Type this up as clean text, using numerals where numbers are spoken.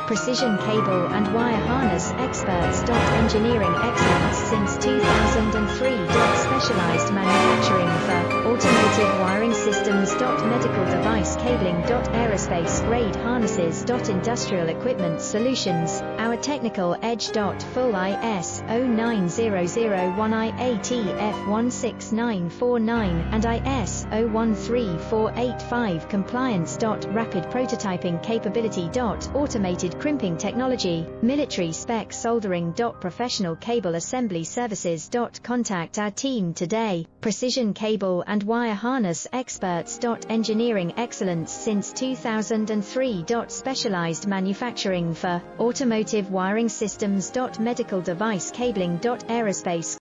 Precision cable and wire harness experts. Engineering excellence since 2003. Specialized manufacturing for automotive wiring systems. Medical device cabling. Aerospace grade harnesses. Industrial equipment solutions. Our technical edge. Full ISO 9001 IATF 16949 and ISO 13485 compliance. Rapid prototyping capability. Automated crimping technology. Military spec soldering. Professional cable assembly services. Contact our team today. Precision cable and wire harness experts. Engineering excellence since 2003. Specialized manufacturing for automotive wiring systems. Medical device cabling. Aerospace